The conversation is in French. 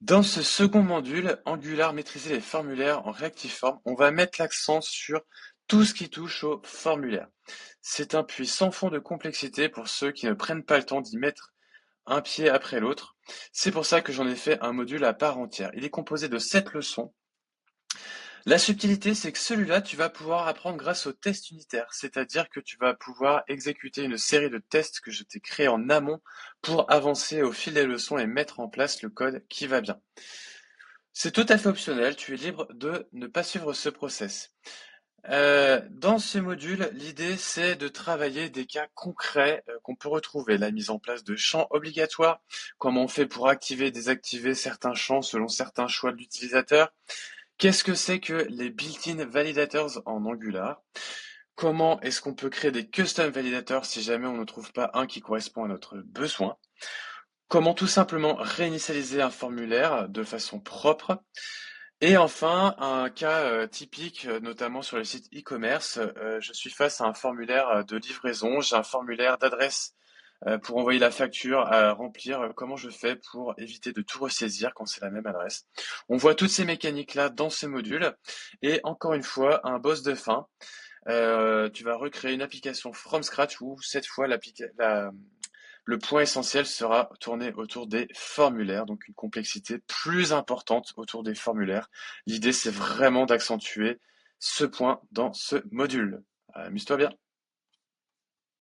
Dans ce second module, Angular maîtriser les formulaires en Reactive Form, on va mettre l'accent sur tout ce qui touche aux formulaires. C'est un puits sans fond de complexité pour ceux qui ne prennent pas le temps d'y mettre un pied après l'autre. C'est pour ça que j'en ai fait un module à part entière. Il est composé de 7 leçons. La subtilité, c'est que celui-là, tu vas pouvoir apprendre grâce aux tests unitaires, c'est-à-dire que tu vas pouvoir exécuter une série de tests que je t'ai créés en amont pour avancer au fil des leçons et mettre en place le code qui va bien. C'est tout à fait optionnel, tu es libre de ne pas suivre ce process. Dans ce module, l'idée c'est de travailler des cas concrets qu'on peut retrouver. La mise en place de champs obligatoires, comment on fait pour activer et désactiver certains champs selon certains choix de l'utilisateur. Qu'est-ce que c'est que les built-in validators en Angular? Comment est-ce qu'on peut créer des custom validators si jamais on ne trouve pas un qui correspond à notre besoin? Comment tout simplement réinitialiser un formulaire de façon propre? Et enfin, un cas typique, notamment sur les sites e-commerce, je suis face à un formulaire de livraison, j'ai un formulaire d'adresse pour envoyer la facture à remplir. Comment je fais pour éviter de tout ressaisir quand c'est la même adresse? On voit toutes ces mécaniques-là dans ce module. Et encore une fois, un boss de fin. Tu vas recréer une application from scratch où cette fois le point essentiel sera tourné autour des formulaires, donc une complexité plus importante autour des formulaires. L'idée, c'est vraiment d'accentuer ce point dans ce module. Amuse-toi bien.